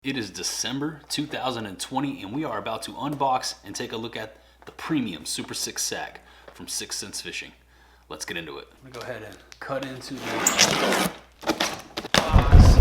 It is December 2020 and we are about to unbox and take a look at the premium Super 6 sack from 6 Sense Fishing. Let's get into it. I'm gonna go ahead and cut into the box.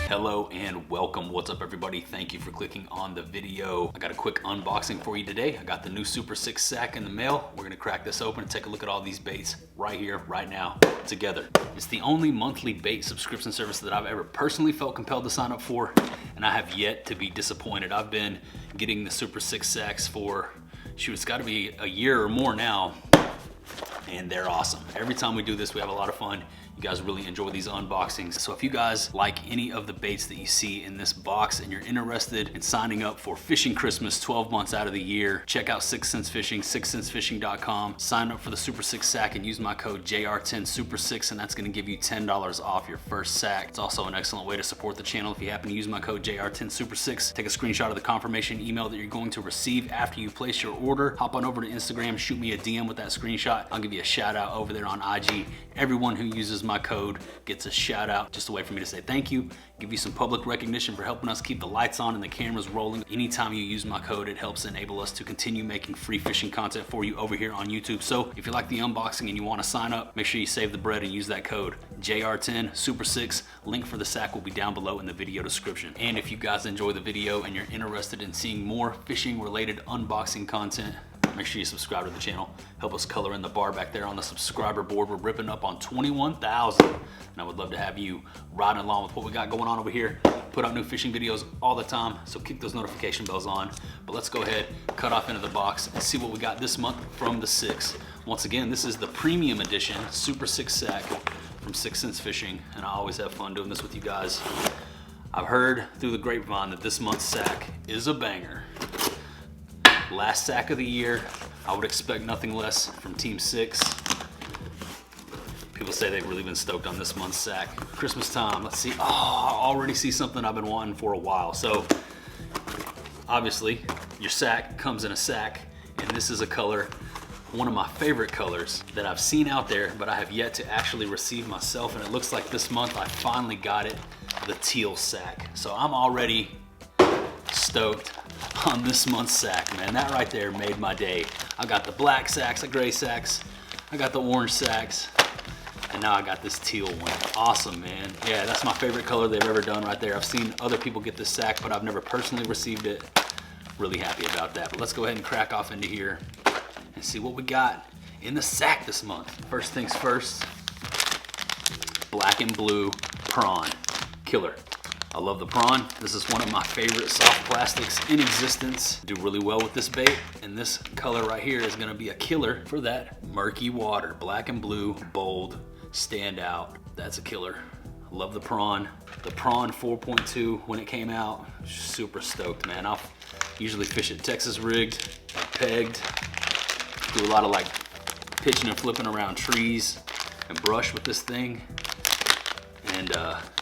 Hello and welcome. What's up everybody? Thank you for clicking on the video. I got a quick unboxing for you today. I got the new Super 6 sack in the mail. We're gonna crack this open and take a look at all these baits right here, right now, together. It's the only monthly bait subscription service that I've ever personally felt compelled to sign up for, and I have yet to be disappointed. I've been getting the Super 6 sacks for, shoot, it's gotta be a year or more now, and they're awesome. Every time we do this, we have a lot of fun. You guys really enjoy these unboxings. So if you guys like any of the baits that you see in this box and you're interested in signing up for Fishing Christmas 12 months out of the year, check out 6 Sense Fishing, 6sensefishing.com. Sign up for the Super 6 sack and use my code JR10Super6 and that's gonna give you $10 off your first sack. It's also an excellent way to support the channel if you happen to use my code JR10Super6. Take a screenshot of the confirmation email that you're going to receive after you place your order. Hop on over to Instagram, shoot me a DM with that screenshot. I'll give you a shout out over there on IG. Everyone who uses my code gets a shout out, just a way for me to say thank you, give you some public recognition for helping us keep the lights on and the cameras rolling. Anytime you use my code, it helps enable us to continue making free fishing content for you over here on YouTube. So if you like the unboxing and you want to sign up, make sure you save the bread and use that code JR10Super6. Link for the sack will be down below in the video description. And if you guys enjoy the video and you're interested in seeing more fishing related unboxing content, make sure you subscribe to the channel. Help us color in the bar back there on the subscriber board. We're ripping up on 21,000. And I would love to have you riding along with what we got going on over here. Put out new fishing videos all the time, so keep those notification bells on. But let's go ahead, cut off into the box and see what we got this month from the 6. Once again, this is the premium edition Super 6 sack from 6 Sense Fishing. And I always have fun doing this with you guys. I've heard through the grapevine that this month's sack is a banger. Last sack of the year, I would expect nothing less from Team 6. People say they've really been stoked on this month's sack. Christmas time, let's see. Oh, I already see something I've been wanting for a while. So, obviously, your sack comes in a sack, and this is a color, one of my favorite colors that I've seen out there, but I have yet to actually receive myself, and it looks like this month I finally got it, the teal sack. So I'm already stoked on this month's sack, man. That right there made my day. I got the black sacks, the gray sacks, I got the orange sacks, and now I got this teal one. Awesome, man. Yeah, that's my favorite color they've ever done right there. I've seen other people get this sack, but I've never personally received it. Really happy about that. But let's go ahead and crack off into here and see what we got in the sack this month. First things first, black and blue prawn. Killer. I love the prawn. This is one of my favorite soft plastics in existence. Do really well with this bait, and this color right here is gonna be a killer for that murky water. Black and blue, bold, stand out. That's a killer. Love the prawn. The prawn 4.2 when it came out, super stoked, man. I'll usually fish it Texas rigged, pegged, do a lot of like pitching and flipping around trees and brush with this thing, and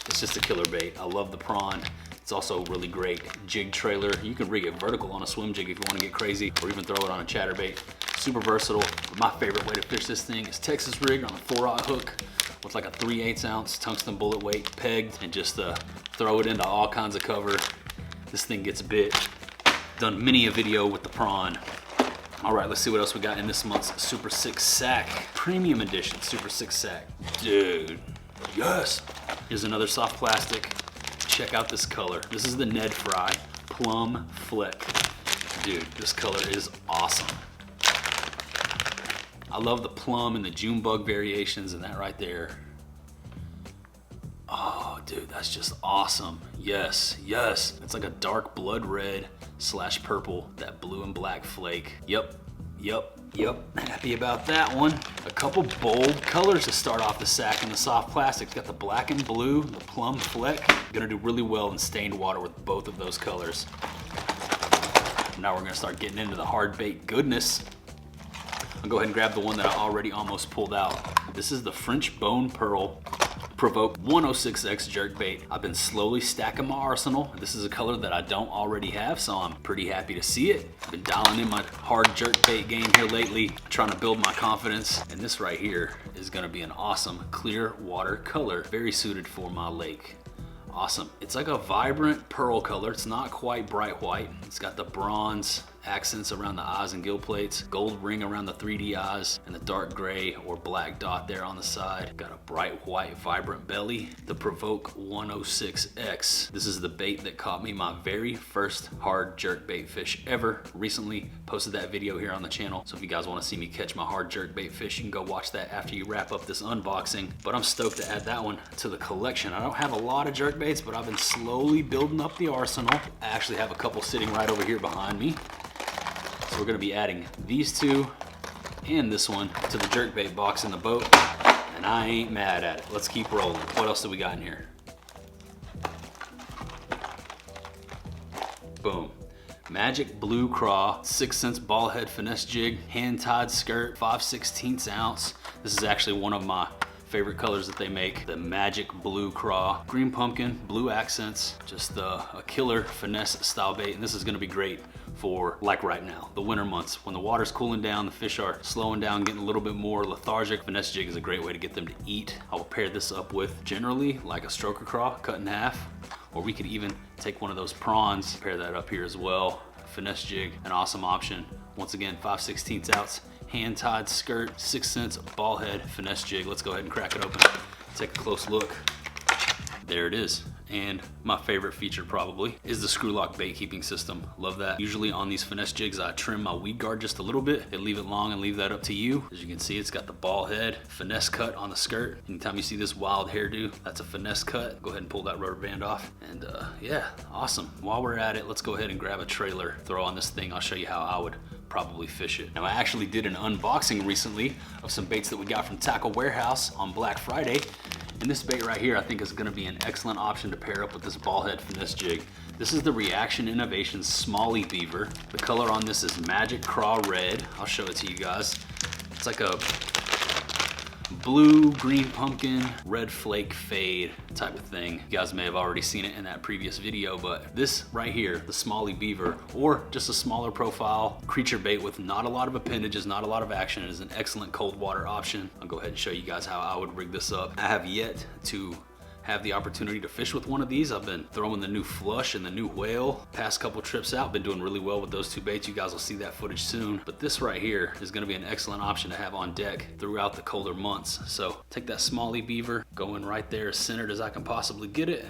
it's just a killer bait. I love the prawn. It's also really great jig trailer. You can rig it vertical on a swim jig if you want to get crazy, or even throw it on a chatterbait. Super versatile. But my favorite way to fish this thing is Texas rigged on a 4-aught hook with like a 3/8 ounce tungsten bullet weight pegged, and just throw it into all kinds of cover. This thing gets bit. Done many a video with the prawn. All right, let's see what else we got in this month's Super 6 sack. Premium edition Super 6 sack. Dude, yes. Here's another soft plastic. Check out this color. This is the Ned Fry Plum Fleck. Dude, this color is awesome. I love the plum and the June bug variations, and that right there. Oh, dude, that's just awesome. Yes, yes. It's like a dark blood red / purple, that blue and black flake. Yep. Happy about that one. A couple bold colors to start off the sack in the soft plastic. Got the black and blue, the plum fleck. Gonna do really well in stained water with both of those colors. Now we're gonna start getting into the hard bait goodness. I'll go ahead and grab the one that I already almost pulled out. This is the French Bone Pearl Provoke 106X jerkbait. I've been slowly stacking my arsenal. This is a color that I don't already have, so I'm pretty happy to see it. I've been dialing in my hard jerkbait game here lately, trying to build my confidence. And this right here is gonna be an awesome clear water color, very suited for my lake. Awesome. It's like a vibrant pearl color. It's not quite bright white. It's got the bronze accents around the eyes and gill plates, gold ring around the 3D eyes, and the dark gray or black dot there on the side. Got a bright white vibrant belly. The Provoke 106X. This is the bait that caught me my very first hard jerkbait fish ever. Recently posted that video here on the channel, so if you guys want to see me catch my hard jerkbait fish, you can go watch that after you wrap up this unboxing. But I'm stoked to add that one to the collection. I don't have a lot of jerkbaits, but I've been slowly building up the arsenal. I actually have a couple sitting right over here behind me. So we're gonna be adding these two and this one to the jerkbait box in the boat, and I ain't mad at it. Let's keep rolling. What else do we got in here? Boom. Magic Blue Craw, 6 cents ball head finesse jig, hand-tied skirt, 5/16 ounce. This is actually one of my favorite colors that they make, the Magic Blue Craw. Green pumpkin, blue accents, just a killer finesse style bait, and this is gonna be great for like right now, the winter months. When the water's cooling down, the fish are slowing down, getting a little bit more lethargic. Finesse jig is a great way to get them to eat. I will pair this up with generally like a stroker craw cut in half, or we could even take one of those prawns, pair that up here as well. Finesse jig, an awesome option. Once again, 5/16 ounce, hand-tied skirt, 6 cents ball head finesse jig. Let's go ahead and crack it open. Take a close look. There it is. And my favorite feature probably is the screw lock bait keeping system. Love that. Usually on these finesse jigs, I trim my weed guard just a little bit and leave it long and leave that up to you. As you can see, it's got the ball head, finesse cut on the skirt. Anytime you see this wild hairdo, that's a finesse cut. Go ahead and pull that rubber band off. And yeah, awesome. While we're at it, let's go ahead and grab a trailer, throw on this thing. I'll show you how I would probably fish it. Now I actually did an unboxing recently of some baits that we got from Tackle Warehouse on Black Friday. And this bait right here I think is gonna be an excellent option to pair up with this ball head finesse jig. This is the Reaction Innovations Smalley Beaver. The color on this is Magic Craw Red. I'll show it to you guys. It's like a blue, green pumpkin, red flake fade type of thing. You guys may have already seen it in that previous video, but this right here, the Smalley Beaver, or just a smaller profile creature bait with not a lot of appendages, not a lot of action, is an excellent cold water option. I'll go ahead and show you guys how I would rig this up. I have yet to have the opportunity to fish with one of these. I've been throwing the new Flush and the new Whale past couple trips out. Been doing really well with those two baits. You guys will see that footage soon. But this right here is gonna be an excellent option to have on deck throughout the colder months. So take that Smalley Beaver, going right there as centered as I can possibly get it.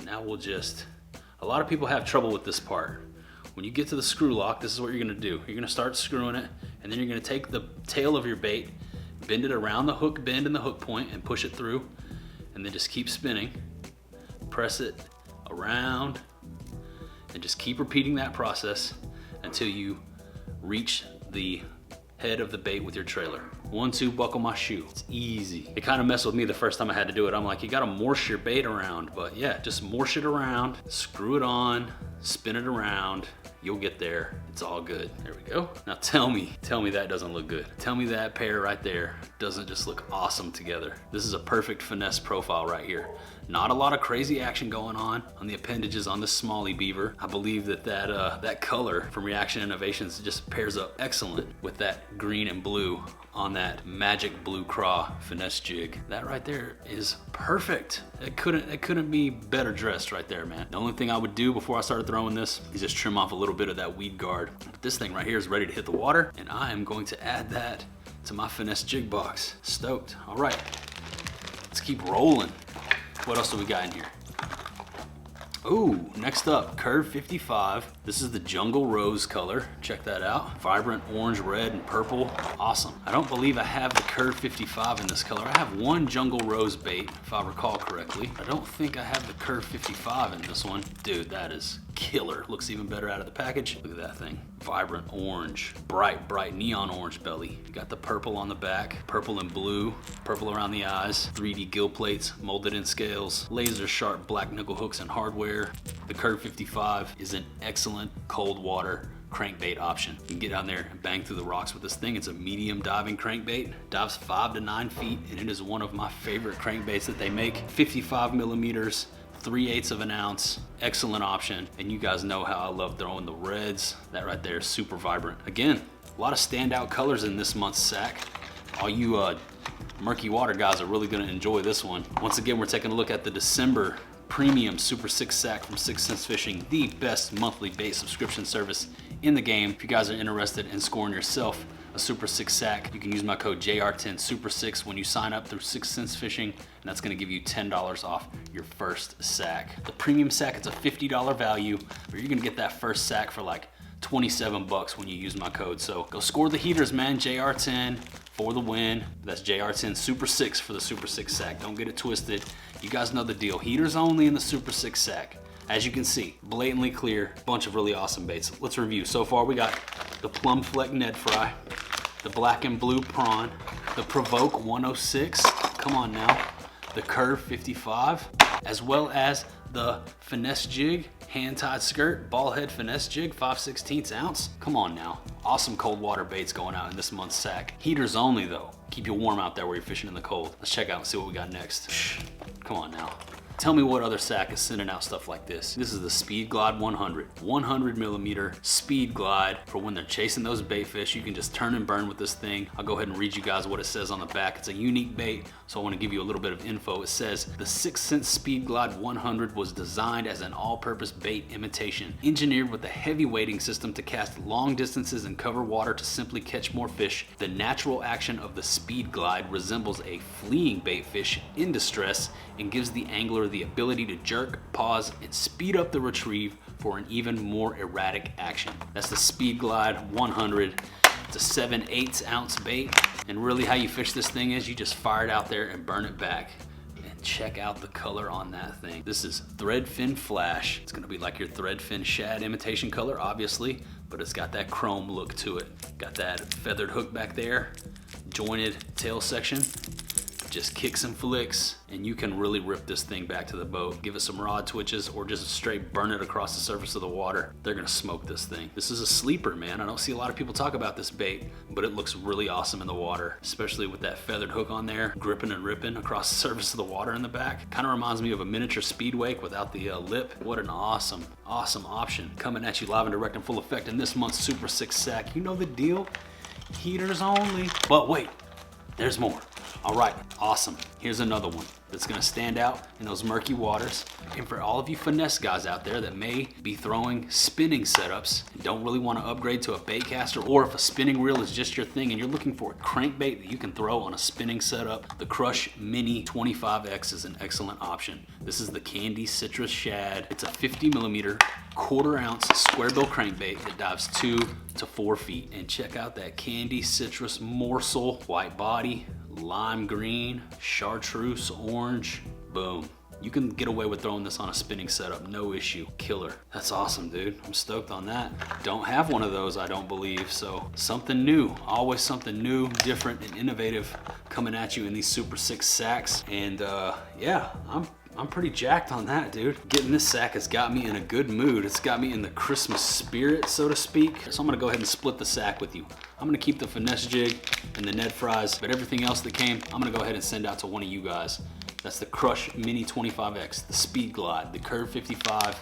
Now we'll just, a lot of people have trouble with this part. When you get to the screw lock, this is what you're gonna do. You're gonna start screwing it, and then you're gonna take the tail of your bait, bend it around the hook bend and the hook point and push it through, and then just keep spinning. Press it around, and just keep repeating that process until you reach the head of the bait with your trailer. 1, 2, buckle my shoe. It's easy. It kind of messed with me the first time I had to do it. I'm like, you gotta morse your bait around, but yeah, just morse it around, screw it on, spin it around, you'll get there. It's all good. There we go. Now tell me that doesn't look good. Tell me that pair right there doesn't just look awesome together. This is a perfect finesse profile right here. Not a lot of crazy action going on the appendages on this Smalley Beaver. I believe that color from Reaction Innovations just pairs up excellent with that green and blue on that Magic Blue Craw finesse jig. That right there is perfect. It couldn't be better dressed right there, man. The only thing I would do before I started throwing this is just trim off a little bit of that weed guard. But this thing right here is ready to hit the water, and I am going to add that to my finesse jig box. Stoked. All right, let's keep rolling. What else do we got in here? Ooh, next up, Curve 55. This is the Jungle Rose color. Check that out. Vibrant orange, red, and purple. Awesome. I don't believe I have the Curve 55 in this color. I have one Jungle Rose bait, if I recall correctly. I don't think I have the Curve 55 in this one. Dude, that is killer. Looks even better out of the package. Look at that thing. Vibrant orange, bright neon orange belly. Got the purple on the back, purple and blue, purple around the eyes, 3D gill plates, molded in scales, laser sharp black nickel hooks and hardware. The Curve 55 is an excellent cold water crankbait option. You can get down there and bang through the rocks with this thing. It's a medium diving crankbait, dives 5 to 9 feet, and it is one of my favorite crankbaits that they make. 55 millimeters, 3/8 of an ounce, excellent option. And you guys know how I love throwing the reds. That right there is super vibrant. Again, a lot of standout colors in this month's sack. All you murky water guys are really gonna enjoy this one. Once again, we're taking a look at the December premium Super 6 sack from 6 Cents Fishing, the best monthly bait subscription service in the game. If you guys are interested in scoring yourself a Super 6 sack, you can use my code JR10 Super 6 when you sign up through 6 Cents Fishing, and that's gonna give you $10 off your first sack. The premium sack, it's a $50 value, but you're gonna get that first sack for like 27 bucks when you use my code. So go score the heaters, man. JR10 for the win. That's JR10 Super 6 for the Super 6 sack. Don't get it twisted. You guys know the deal. Heaters only in the Super 6 sack. As you can see, blatantly clear, bunch of really awesome baits. Let's review. So far we got the Plum Fleck Ned Fry, the Black and Blue Prawn, the Provoke 106, come on now, the Curve 55, as well as the Finesse Jig hand-tied skirt, ball head finesse jig, 5/16 ounce. Come on now. Awesome cold water baits going out in this month's sack. Heaters only though. Keep you warm out there where you're fishing in the cold. Let's check out and see what we got next. Come on now. Tell me what other sack is sending out stuff like this. This is the Speed Glide 100 millimeter Speed Glide for when they're chasing those bait fish. You can just turn and burn with this thing. I'll go ahead and read you guys what it says on the back. It's a unique bait, so I want to give you a little bit of info. It says the 6 Cents Speed Glide 100 was designed as an all-purpose bait imitation, engineered with a heavy weighting system to cast long distances and cover water to simply catch more fish. The natural action of the Speed Glide resembles a fleeing bait fish in distress and gives the angler the ability to jerk, pause, and speed up the retrieve for an even more erratic action. That's the Speed Glide 100. It's a 7/8 ounce bait, and really how you fish this thing is you just fire it out there and burn it back. And check out the color on that thing. This is Threadfin Flash. It's gonna be like your Threadfin Shad imitation color, obviously, but it's got that chrome look to it. Got that feathered hook back there, jointed tail section. Just kicks and flicks, and you can really rip this thing back to the boat. Give it some rod twitches or just straight burn it across the surface of the water. They're gonna smoke this thing. This is a sleeper, man. I don't see a lot of people talk about this bait, but it looks really awesome in the water, especially with that feathered hook on there, gripping and ripping across the surface of the water in the back. Kind of reminds me of a miniature speed wake without the lip. What an awesome option. Coming at you live and direct and full effect in this month's Super 6 sack. You know the deal. Heaters only. But wait, there's more. All right, awesome. Here's another one that's gonna stand out in those murky waters. And for all of you finesse guys out there that may be throwing spinning setups and don't really wanna upgrade to a bait caster, or if a spinning reel is just your thing and you're looking for a crankbait that you can throw on a spinning setup, the Crush Mini 25X is an excellent option. This is the Candy Citrus Shad. It's a 50 millimeter, 1/4 ounce square bill crankbait that dives 2 to 4 feet. And check out that Candy Citrus morsel, white body, lime green, chartreuse orange, boom. You can get away with throwing this on a spinning setup, no issue. Killer. That's awesome, dude. I'm stoked on that. Don't have one of those, I don't believe, so something new. Always something new, different, and innovative coming at you in these Super 6 sacks. And yeah, I'm pretty jacked on that, dude. Getting this sack has got me in a good mood. It's got me in the Christmas spirit, so to speak. So I'm gonna go ahead and split the sack with you. I'm gonna keep the Finesse Jig and the Ned Fries, but everything else that came, I'm gonna go ahead and send out to one of you guys. That's the Crush Mini 25X, the Speed Glide, the Curve 55,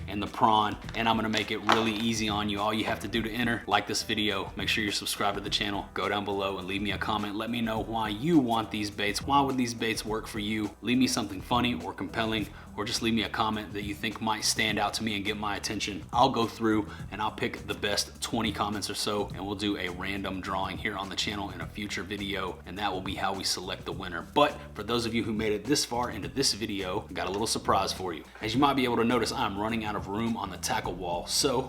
and the Prawn. And I'm gonna make it really easy on you. All you have to do to enter, like this video, make sure you're subscribed to the channel, go down below and leave me a comment. Let me know why you want these baits. Why would these baits work for you? Leave me something funny or compelling, or just leave me a comment that you think might stand out to me and get my attention. I'll go through and I'll pick the best 20 comments or so, and we'll do a random drawing here on the channel in a future video, and that will be how we select the winner. But for those of you who made it this far into this video, I got a little surprise for you. As you might be able to notice, I'm running out of room on the tackle wall. So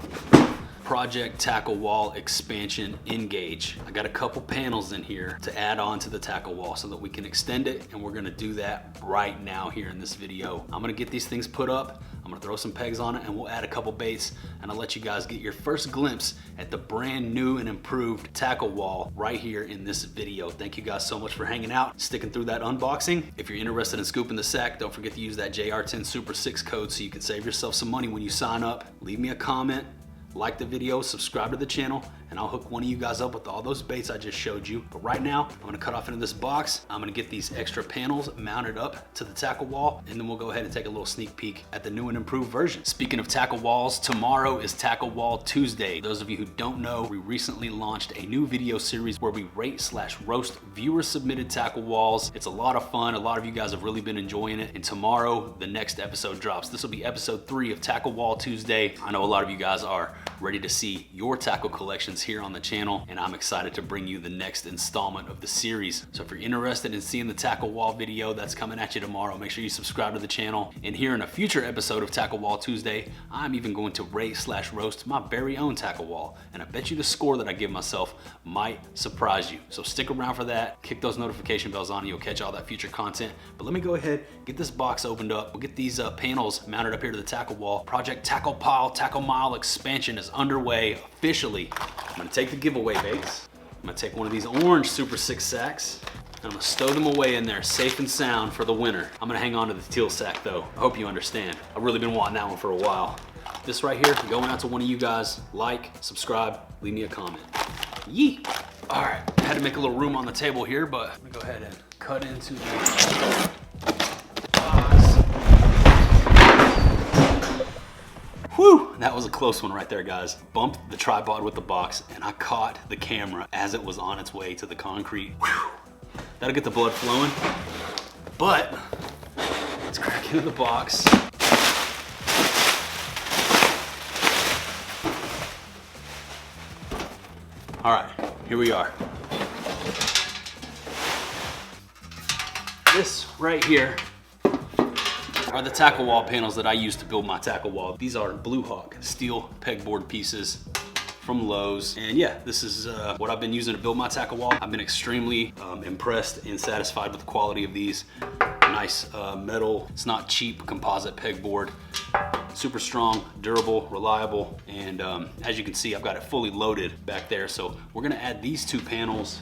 Project Tackle Wall Expansion Engage. I got a couple panels in here to add on to the tackle wall so that we can extend it, and we're gonna do that right now here in this video. I'm gonna get these things put up, I'm gonna throw some pegs on it, and we'll add a couple baits, and I'll let you guys get your first glimpse at the brand new and improved tackle wall right here in this video. Thank you guys so much for hanging out, sticking through that unboxing. If you're interested in scooping the sack, don't forget to use that JR10 Super 6 code so you can save yourself some money when you sign up. Leave me a comment. like the video, subscribe to the channel, and I'll hook one of you guys up with all those baits I just showed you. But right now, I'm gonna cut off into this box. I'm gonna get these extra panels mounted up to the tackle wall, and then we'll go ahead and take a little sneak peek at the new and improved version. Speaking of tackle walls, tomorrow is Tackle Wall Tuesday. Those of you who don't know, we recently launched a new video series where we rate/roast viewer submitted tackle walls. It's a lot of fun. A lot of you guys have really been enjoying it. And tomorrow, the next episode drops. This will be episode 3 of Tackle Wall Tuesday. I know a lot of you guys are ready to see your tackle collections here on the channel, and I'm excited to bring you the next installment of the series. So if you're interested in seeing the tackle wall video that's coming at you tomorrow, make sure you subscribe to the channel. And here in a future episode of Tackle Wall Tuesday, I'm even going to rate/roast my very own tackle wall. And I bet you the score that I give myself might surprise you. So stick around for that. Kick those notification bells on and you'll catch all that future content. But let me go ahead, get this box opened up. We'll get these panels mounted up here to the tackle wall. Project Tackle Pile Tackle Mile expansion is underway officially. I'm gonna take the giveaway baits. I'm gonna take one of these orange Super 6 sacks, and I'm gonna stow them away in there safe and sound for the winter. I'm gonna hang on to the teal sack though. I hope you understand. I've really been wanting that one for a while. This right here, going out to one of you guys. Like, subscribe, leave me a comment. Yee! All right, I had to make a little room on the table here, but let me go ahead and cut into the box. Whew, that was a close one right there, guys. Bumped the tripod with the box, and I caught the camera as it was on its way to the concrete. Whew. That'll get the blood flowing. But let's crack into the box. All right, here we are. This right here are the tackle wall panels that I use to build my tackle wall. These are Blue Hawk steel pegboard pieces from Lowe's. And yeah, this is what I've been using to build my tackle wall. I've been extremely impressed and satisfied with the quality of these. Nice metal, it's not cheap composite pegboard. Super strong, durable, reliable, and as you can see, I've got it fully loaded back there. So we're gonna add these 2 panels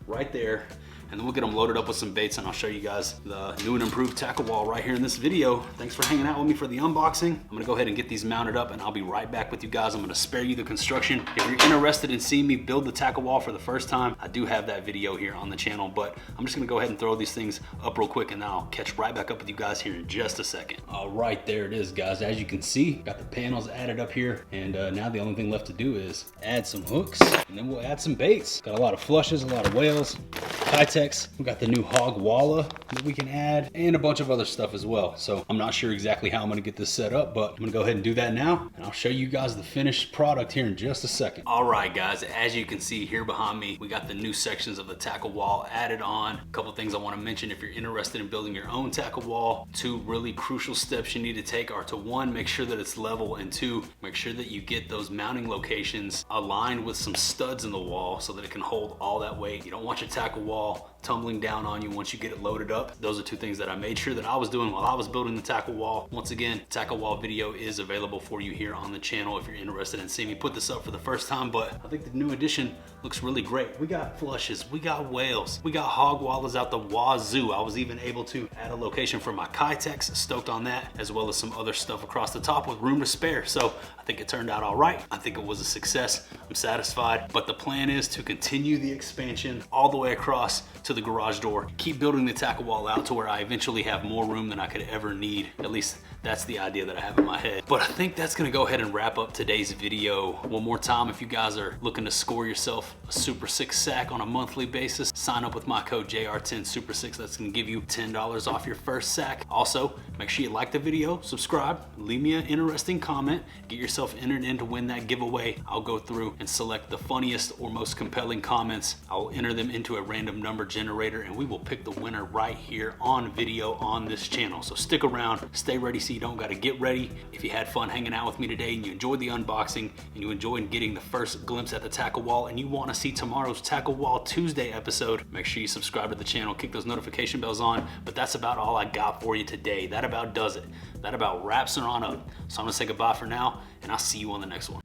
right there, and then we'll get them loaded up with some baits, and I'll show you guys the new and improved tackle wall right here in this video. Thanks for hanging out with me for the unboxing. I'm gonna go ahead and get these mounted up, and I'll be right back with you guys. I'm gonna spare you the construction. If you're interested in seeing me build the tackle wall for the first time, I do have that video here on the channel, but I'm just gonna go ahead and throw these things up real quick, and then I'll catch right back up with you guys here in just a second. All right, there it is, guys. As you can see, got the panels added up here, and now the only thing left to do is add some hooks, and then we'll add some baits. Got a lot of flushes, a lot of whales, Kitex. We got the new hog walla that we can add, and a bunch of other stuff as well. So I'm not sure exactly how I'm gonna get this set up, but I'm gonna go ahead and do that now, and I'll show you guys the finished product here in just a second. All right, guys, as you can see here behind me, we got the new sections of the tackle wall added on. A couple things I wanna mention if you're interested in building your own tackle wall. 2 really crucial steps you need to take are to 1, make sure that it's level, and 2, make sure that you get those mounting locations aligned with some studs in the wall so that it can hold all that weight. You don't want your tackle wall tumbling down on you once you get it loaded up. Those are 2 things that I made sure that I was doing while I was building the tackle wall. Once again, tackle wall video is available for you here on the channel if you're interested in seeing me put this up for the first time, but I think the new addition looks really great. We got flushes, we got whales, we got hog wallas out the wazoo. I was even able to add a location for my Kitex, stoked on that, as well as some other stuff across the top with room to spare. So I think it turned out all right. I think it was a success. I'm satisfied, but the plan is to continue the expansion all the way across to the garage door, keep building the tackle wall out to where I eventually have more room than I could ever need. At least that's the idea that I have in my head. But I think that's gonna go ahead and wrap up today's video. One more time, if you guys are looking to score yourself a Super 6 sack on a monthly basis, sign up with my code JR10 Super 6. That's gonna give you $10 off your first sack. Also, make sure you like the video, subscribe, leave me an interesting comment, get yourself entered in to win that giveaway. I'll go through and select the funniest or most compelling comments. I'll enter them into a random number generator, and we will pick the winner right here on video on this channel. So stick around, stay ready so you don't gotta get ready. If you had fun hanging out with me today and you enjoyed the unboxing and you enjoyed getting the first glimpse at the tackle wall and you wanna see tomorrow's Tackle Wall Tuesday episode, make sure you subscribe to the channel, kick those notification bells on. But that's about all I got for you today. That about does it. That about wraps it on up. So I'm gonna say goodbye for now, and I'll see you on the next one.